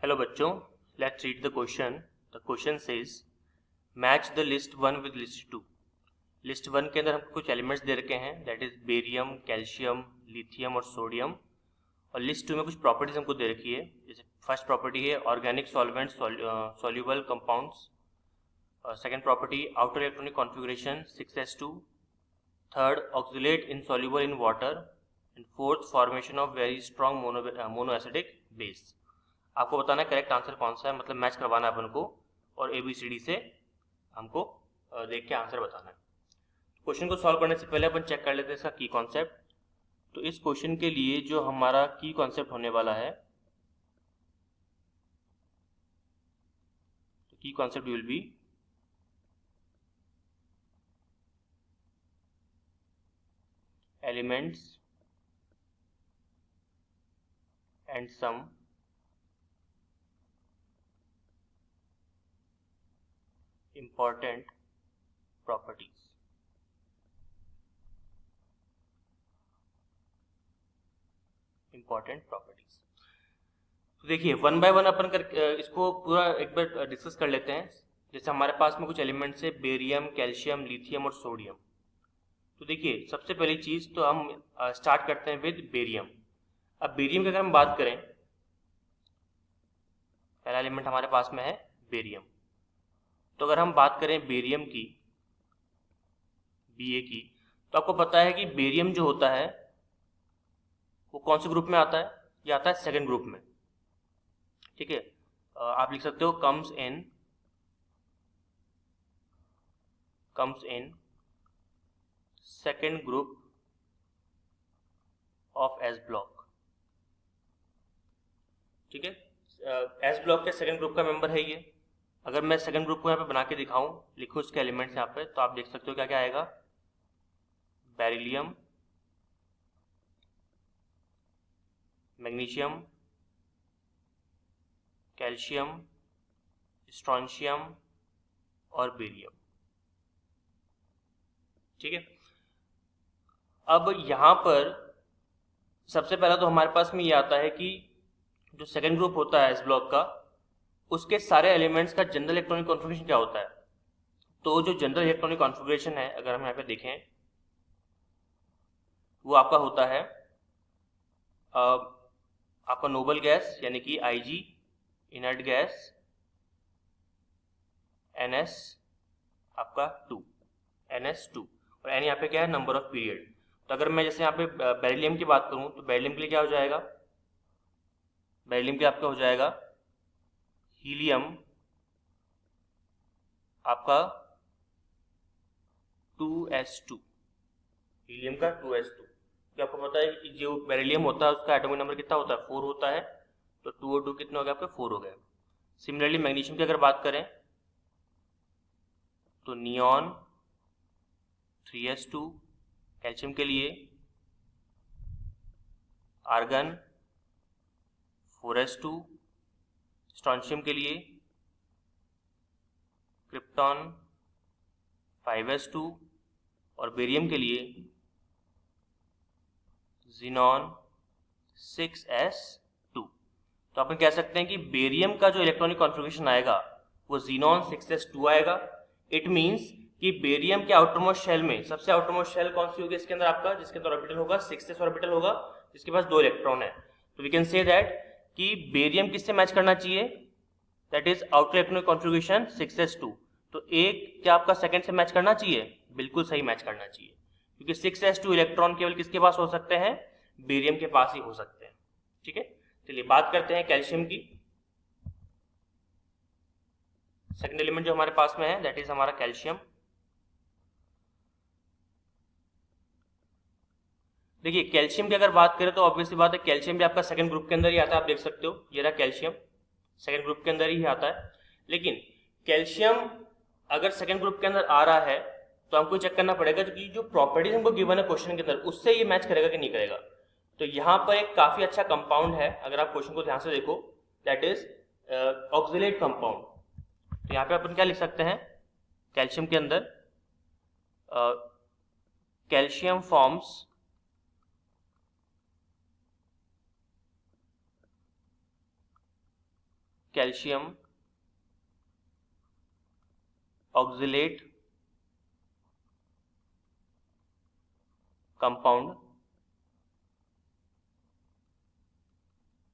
Hello बच्चों, let's read the question. The question says match the list one with list two. List one के अंदर हमको कुछ elements दे रखे हैं, that is barium, calcium, lithium और सोडियम. और लिस्ट टू में कुछ प्रॉपर्टीज हमको दे रखी है. जैसे फर्स्ट प्रॉपर्टी है organic solvent soluble compounds. Second property outer electronic configuration 6s2. Third oxalate insoluble in water. And fourth formation of very strong monoacidic base. आपको बताना है करेक्ट आंसर कौन सा है, मतलब मैच करवाना है अपन को, और ABCD से हमको देख के आंसर बताना है. क्वेश्चन को सॉल्व करने से पहले अपन चेक कर लेते हैं इसका की कॉन्सेप्ट. तो इस क्वेश्चन के लिए जो हमारा की कॉन्सेप्ट होने वाला है, तो key concept will be elements and some important properties. तो देखिए वन बाय वन अपन इसको पूरा एक बार डिस्कस कर लेते हैं. जैसे हमारे पास में कुछ एलिमेंट्स है बेरियम, कैल्शियम, लिथियम और सोडियम. तो देखिए सबसे पहली चीज तो हम स्टार्ट करते हैं विद बेरियम. अब बेरियम की अगर हम बात करें, पहला एलिमेंट हमारे पास में है बेरियम. तो अगर हम बात करें बेरियम की, Ba की, तो आपको पता है कि बेरियम जो होता है वो कौन से ग्रुप में आता है? ये आता है सेकंड ग्रुप में. ठीक है, आप लिख सकते हो comes in second group of S block. ठीक है, एस ब्लॉक के सेकंड ग्रुप का मेंबर है ये. अगर मैं सेकंड ग्रुप को यहाँ पे बना के दिखाऊं, लिखूं इसके एलिमेंट्स यहाँ पे, तो आप देख सकते हो क्या क्या आएगा. बेरिलियम, मैग्नीशियम, कैल्शियम, स्ट्रोंशियम और बेरियम. ठीक है, अब यहाँ पर सबसे पहला तो हमारे पास में ये आता है कि जो सेकंड ग्रुप होता है इस ब्लॉक का, उसके सारे एलिमेंट्स का जनरल इलेक्ट्रॉनिक कॉन्फिगरेशन क्या होता है. तो जो जनरल इलेक्ट्रॉनिक कॉन्फिगरेशन है, अगर हम यहाँ पे देखें, वो आपका होता है आपका नोबल गैस यानी कि Ig, इनर्ट गैस NS आपका 2, NS2, और N यहाँ पे क्या है, नंबर ऑफ पीरियड. तो अगर मैं जैसे यहाँ पे बेरिलियम की बात करूं, तो बेरिलियम के लिए क्या हो जाएगा, बेरिलियम के लिए आपका हो जाएगा हीलियम आपका 2s2, हीलियम का 2s2. तो आपको पता है कि जो बेरिलियम होता है उसका एटॉमिक नंबर कितना होता है, 4 होता है. तो 2 और 2 कितने हो गए आपके, 4 हो गए. सिमिलरली मैग्नीशियम की अगर बात करें, तो नियॉन 3s2, कैल्शियम के लिए आर्गन 4s2, स्ट्रोंशियम के लिए क्रिप्टॉन 5s2 और बेरियम के लिए ज़ीनॉन 6s2. तो अपन कह सकते हैं कि बेरियम का जो इलेक्ट्रॉनिक कॉन्फिगरेशन आएगा वो ज़ीनॉन 6s2 आएगा. इट मींस कि बेरियम के आउटरमोस्ट शेल में सबसे आउटरमोस्ट शेल कौन सी होगी इसके अंदर आपका, जिसके अंदर ऑर्बिटल होगा 6s ऑर्बिटल होगा, जिसके पास 2 इलेक्ट्रॉन है. तो वी कैन से दैट कि बेरियम किससे मैच करना चाहिए, that is outer electronic configuration 6s2. तो एक क्या आपका सेकंड से मैच करना चाहिए, बिल्कुल सही मैच करना चाहिए, क्योंकि 6s2 इलेक्ट्रॉन केवल किसके पास हो सकते हैं, बेरियम के पास ही हो सकते हैं. ठीक है, चलिए बात करते हैं कैल्शियम की. सेकंड एलिमेंट जो हमारे पास में है दैट इज हमारा कैल्शियम. देखिए कैल्शियम की अगर बात करें तो ऑब्वियसली बात है, कैल्शियम भी आपका सेकंड ग्रुप के अंदर ही आता है. आप देख सकते हो ये रहा कैल्शियम, सेकंड ग्रुप के अंदर ही आता है. लेकिन कैल्शियम अगर सेकंड ग्रुप के अंदर आ रहा है तो हमको चेक करना पड़ेगा कि जो प्रॉपर्टीज हमको गिवन है क्वेश्चन के अंदर, उससे ये मैच करेगा कि नहीं करेगा. तो यहाँ पर एक काफी अच्छा कंपाउंड है, अगर आप क्वेश्चन को ध्यान से देखो, दैट इज ऑक्सिलेट कंपाउंड. तो यहाँ पे अपन क्या लिख सकते हैं, कैल्शियम के अंदर calcium forms calcium oxalate compound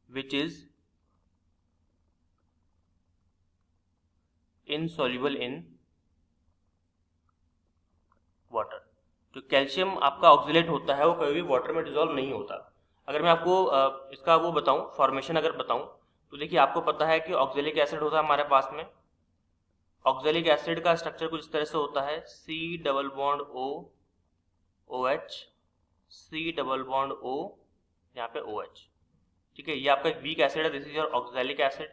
which is insoluble in water. जो कैल्शियम आपका ऑक्सलेट होता है वो कभी भी वाटर में डिसॉल्व नहीं होता। अगर मैं आपको इसका वो बताऊं, फॉर्मेशन अगर बताऊं, तो देखिए आपको पता है कि ऑक्जेलिक एसिड होता है हमारे पास में। ऑक्जेलिक एसिड का स्ट्रक्चर कुछ इस तरह से होता है, C double bond O OH, C double bond O, यहाँ पे OH, ठीक है। ये आपका एक वीक एसिड है, this is your oxalic acid.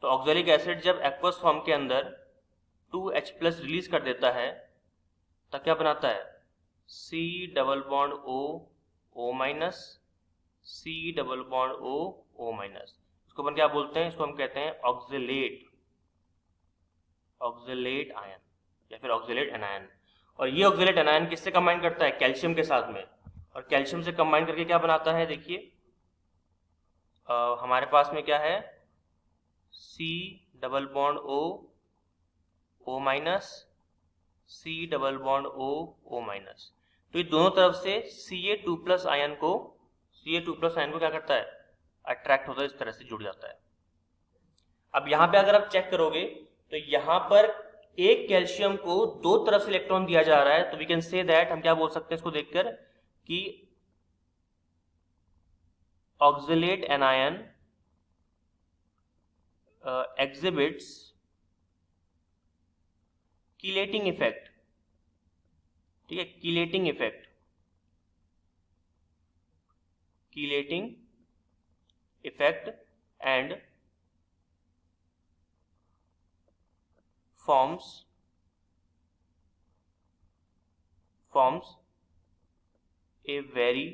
तो ऑक्जेलिक एसिड जब एक्वस फॉर्म के अंदर 2H प्लस रिलीज कर देता है तो क्या बनाता है, C double bond O O minus, C double bond O O minus. इसको अपन क्या बोलते हैं, इसको हम कहते हैं ऑक्जेलेट आयन या फिर ऑक्जेलेट एनायन। और ये ऑक्जेलेट एनायन किससे कंबाइन करता है, कैल्शियम के साथ में। और कैल्शियम से कंबाइन करके क्या बनाता है, देखिए हमारे पास में क्या है, C double bond O O minus, C double bond O O minus. तो ये दोनों तरफ से Ca2 प्लस आयन को क्या करता है, अट्रैक्ट होता है, इस तरह से जुड़ जाता है। अब यहाँ पे अगर आप चेक करोगे तो यहाँ पर एक कैल्शियम को दो तरफ से इलेक्ट्रॉन दिया जा रहा है, तो वी कैन से दैट, हम क्या बोल सकते हैं इसको देखकर, कि oxalate anion exhibits chelating effect, ठीक है, chelating effect and forms a very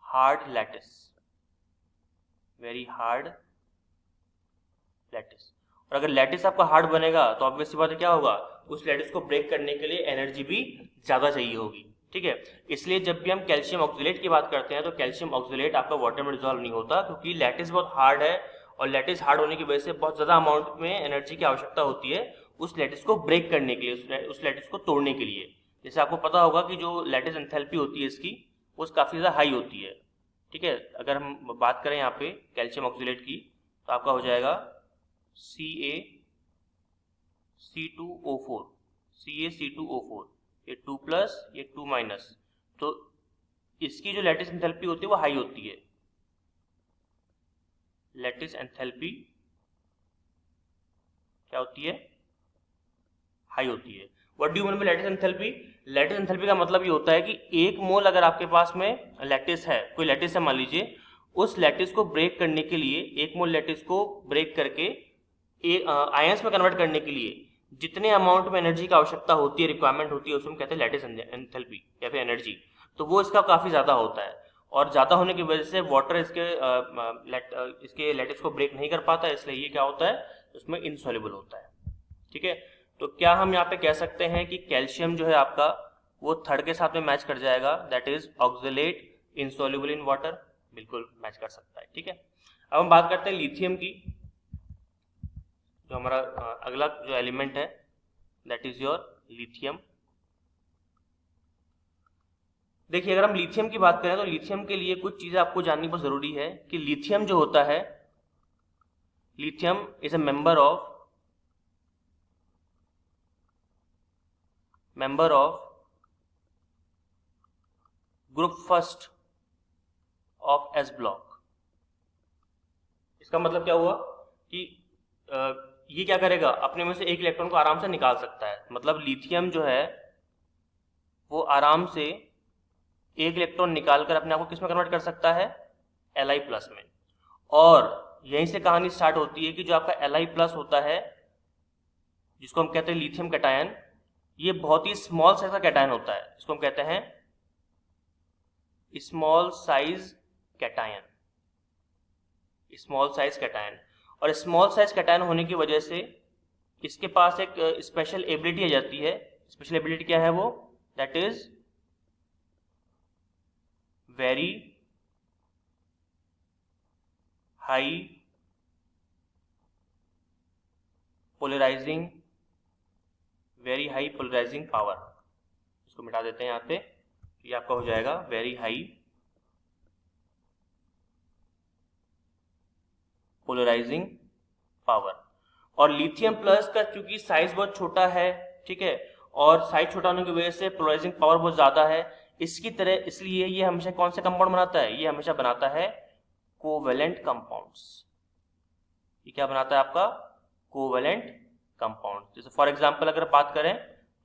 hard lattice, और अगर लैटिस आपका हार्ड बनेगा तो ऑब्वियस बात है क्या होगा, उस लैटिस को ब्रेक करने के लिए एनर्जी भी ज्यादा चाहिए होगी, ठीक है। इसलिए जब भी हम कैल्शियम ऑक्सलेट की बात करते हैं तो कैल्शियम ऑक्सलेट आपका वाटर में डिसॉल्व नहीं होता, क्योंकि लैटिस बहुत हार्ड है, और लैटिस हार्ड होने की वजह से बहुत ज्यादा अमाउंट में एनर्जी की आवश्यकता होती है उस लैटिस को ब्रेक करने के लिए, उस लैटिस को तोड़ने के लिए। जैसे आपको पता होगा कि जो लैटिस एंथैल्पी होती है इसकी, वो काफी ज्यादा हाई होती है, ठीक है। अगर हम बात करें यहाँ पे कैल्शियम ऑक्सलेट की, तो आपका हो जाएगा CaC2O4, ये 2 प्लस ये 2 माइनस, तो इसकी जो लैटिस एंथैल्पी होती है वो हाई होती है। लैटिस एंथैल्पी क्या होती है, हाई होती है। What do you mean by lattice enthalpy? Lattice enthalpy का मतलब ये होता है कि एक मोल अगर आपके पास में लैटिस है, कोई लैटिस है मान लीजिए, उस लैटिस को ब्रेक करने के लिए, एक मोल लैटिस को ब्रेक करके आयंस में कन्वर्ट करने के लिए जितने अमाउंट में एनर्जी की आवश्यकता होती है, रिक्वायरमेंट होती है, उसमें कहते हैं लैटिस एंथैल्पी या फिर एनर्जी। तो वो इसका काफी ज्यादा होता है, और ज्यादा होने की वजह से वाटर इसके लैटिस को ब्रेक नहीं कर पाता, इसलिए ये क्या होता है, उसमें इनसॉल्युबल होता है, ठीक है। तो क्या हम यहाँ पे कह सकते हैं कि कैल्शियम जो है आपका वो थर्ड के साथ में मैच कर जाएगा, that is oxalate insoluble in water, बिल्कुल मैच कर सकता है, ठीक है। अब हम बात करते हैं लिथियम की, जो हमारा अगला जो एलिमेंट है दैट इज योर लिथियम। देखिए अगर हम लिथियम की बात करें तो लिथियम के लिए कुछ चीजें आपको जाननी बहुत जरूरी है कि लिथियम जो होता है, lithium is a member of group first of S block. इसका मतलब क्या हुआ कि ये क्या करेगा, अपने में से एक इलेक्ट्रॉन को आराम से निकाल सकता है। मतलब लिथियम जो है वो आराम से एक इलेक्ट्रॉन निकालकर अपने आप को किस में कन्वर्ट कर सकता है, Li प्लस में। और यहीं से कहानी स्टार्ट होती है कि जो आपका Li प्लस होता है, जिसको हम कहते हैं लिथियम कैटायन, ये बहुत ही स्मॉल साइज का कैटायन होता है, इसको हम कहते हैं स्मॉल साइज कैटायन। और स्मॉल साइज कैटायन होने की वजह से इसके पास एक स्पेशल एबिलिटी आ जाती है। स्पेशल एबिलिटी क्या है वो, that is very high polarising, very high polarising power, इसको मिटा देते हैं यहाँ पे, ये आपका हो जाएगा वेरी हाई पोलराइजिंग पावर। और लिथियम प्लस का चूंकि साइज बहुत छोटा है, ठीक है, और साइज छोटा होने की वजह से पोलराइजिंग पावर बहुत ज्यादा है, इसकी तरह, इसलिए ये हमेशा कौन से कंपाउंड बनाता है, ये हमेशा बनाता है कोवेलेंट कंपाउंड्स। ये क्या बनाता है आपका, कोवेलेंट कंपाउंड। जैसे फॉर एग्जांपल अगर बात करें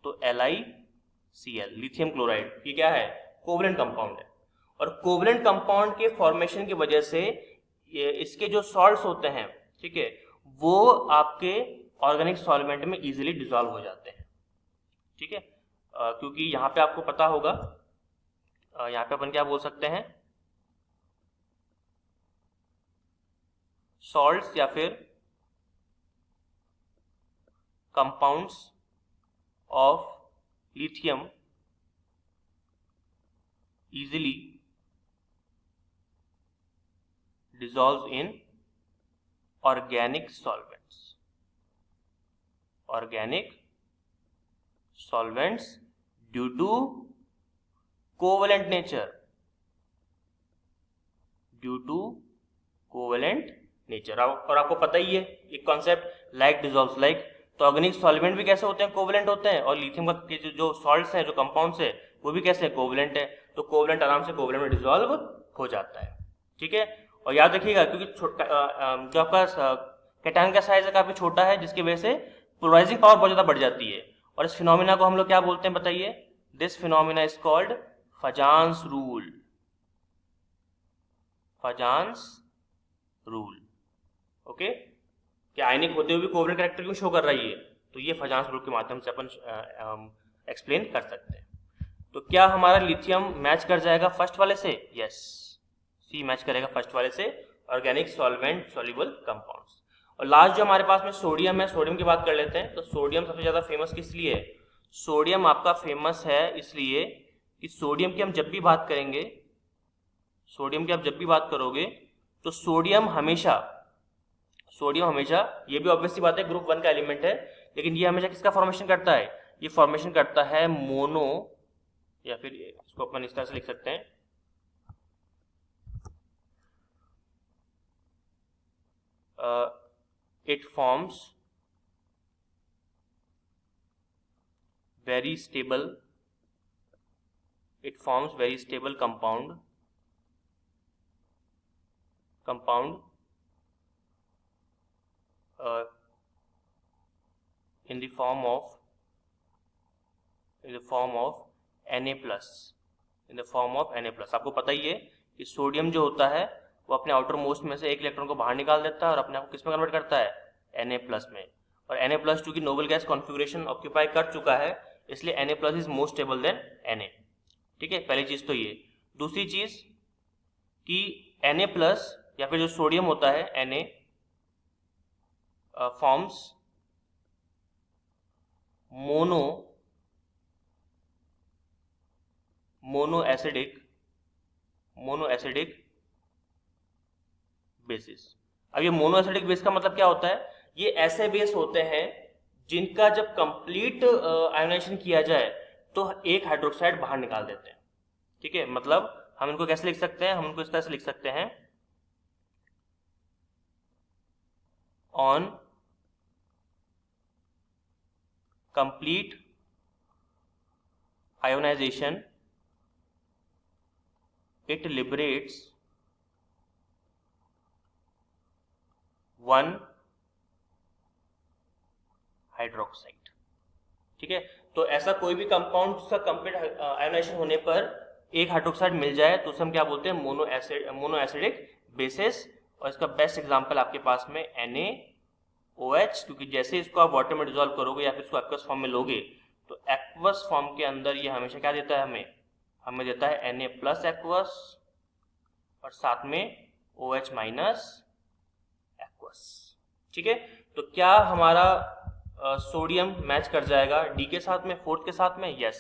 तो LiCl, लिथियम क्लोराइड, ये क्या है, कोवेलेंट कंपाउंड है। और कोवेलेंट कंपाउंड के फॉर्मेशन की वजह से ये इसके जो सॉल्ट्स होते हैं, ठीक है, वो आपके ऑर्गेनिक सॉल्वेंट में इजीली डिसॉल्व हो जाते हैं, ठीक है। क्योंकि यहाँ पे आपको पता होगा, यहाँ पे अपन क्या बोल सकते हैं, सॉल्ट्स या फिर compounds of lithium easily dissolves in organic solvents, organic solvents due to covalent nature, due to covalent nature। और आपको पता ही है एक कॉन्सेप्ट, लाइक डिसॉल्व्स लाइक, तो ऑर्गेनिक सॉल्वेंट भी कैसे होते हैं, कोवेलेंट होते हैं, और लिथियम के जो सॉल्ट्स हैं, जो कंपाउंड्स है, वो भी कैसे कोवेलेंट है, तो कोवेलेंट आराम से कोवेलेंट में डिसॉल्व हो जाता है, ठीक है। और याद रखिएगा क्योंकि जो आपका कैटायन का साइज है काफी छोटा है, जिसकी वजह से पोलराइजिंग पावर बहुत ज्यादा बढ़ जाती है। और इस फिनोमिना को हम लोग क्या बोलते हैं बताइए, this phenomena is called फजान्स rule, फजान्स rule, okay. क्या आयनिक होते हुए भी कोवेलेंट कैरेक्टर क्यों शो कर रही है, तो ये फजान्स रूल के माध्यम से अपन एक्सप्लेन कर सकते हैं। तो क्या हमारा लिथियम मैच कर जाएगा फर्स्ट वाले से, यस, सी मैच करेगा फर्स्ट वाले से, ऑर्गेनिक सॉल्वेंट सॉल्युबल कंपाउंड्स। और लास्ट जो हमारे पास में सोडियम है, सोडियम की बात कर लेते हैं। तो सोडियम सबसे ज्यादा फेमस किस लिए है, सोडियम आपका फेमस है इसलिए कि सोडियम की हम जब भी बात करेंगे, सोडियम की आप जब भी बात करोगे तो सोडियम हमेशा, ये भी ऑब्वियसली बात है ग्रुप 1 का एलिमेंट है, लेकिन ये हमेशा किसका फॉर्मेशन करता है, ये फॉर्मेशन करता है मोनो, या फिर इसको अपन इस तरह से लिख सकते हैं, it forms very stable compound in the form of Na+, आपको पता ही है कि सोडियम जो होता है वो अपने आउटर मोस्ट में से एक इलेक्ट्रॉन को बाहर निकाल देता है और अपने आप को किस में कन्वर्ट करता है, Na+ में। और Na+ चूंकि नोबल गैस कॉन्फ़िगरेशन ऑक्यूपाई कर चुका है, इसलिए Na+ is more stable then Na, ठीक है। पहली चीज तो ये। दूसरी चीज कि Na+ या फिर जो सोडियम होता है Na forms mono acidic basis. अब ये मोनो एसिडिक बेस का मतलब क्या होता है, ये ऐसे बेस होते हैं जिनका जब कंप्लीट आयोनाइजेशन किया जाए तो एक हाइड्रोक्साइड बाहर निकाल देते हैं, ठीक है। मतलब हम इनको कैसे लिख सकते हैं, हम इनको इस तरह से लिख सकते हैं, on complete ionisation it liberates 1 hydroxide, ठीक है। तो ऐसा कोई भी कंपाउंड जिसका कंप्लीट आयोनाइजेशन होने पर एक हाइड्रोक्साइड मिल जाए तो उसे हम क्या बोलते हैं, मोनो एसिडिक बेसिस। और इसका बेस्ट एग्जांपल आपके पास में NaOH, क्योंकि जैसे इसको आप वाटर में डिसॉल्व करोगे या फिर इसको एक्वस फॉर्म में लोगे तो एक्वस फॉर्म के अंदर ये हमेशा क्या देता है, हमें देता है Na+ एक्वस और साथ में OH- एक्वस, ठीक है। तो क्या हमारा सोडियम मैच कर जाएगा डी के साथ में, फोर्थ के साथ में, yes,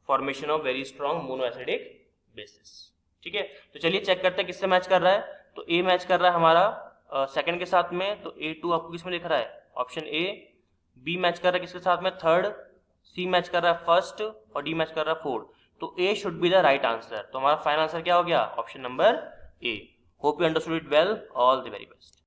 formation of very strong mono acidic basis, ठीक है। तो चलिए चेक करते हैं किससे मैच कर रहा है। तो तो ए मैच कर रहा है हमारा सेकंड के साथ में, तो A2 आपको किस में दिख रहा है, ऑप्शन ए। बी मैच कर रहा है किसके साथ में, थर्ड। सी मैच कर रहा है फर्स्ट, और डी मैच कर रहा है फोर्थ। तो A should be the right answer. तो हमारा फाइनल आंसर क्या हो गया, option number A. Hope you understood it well. All the very best.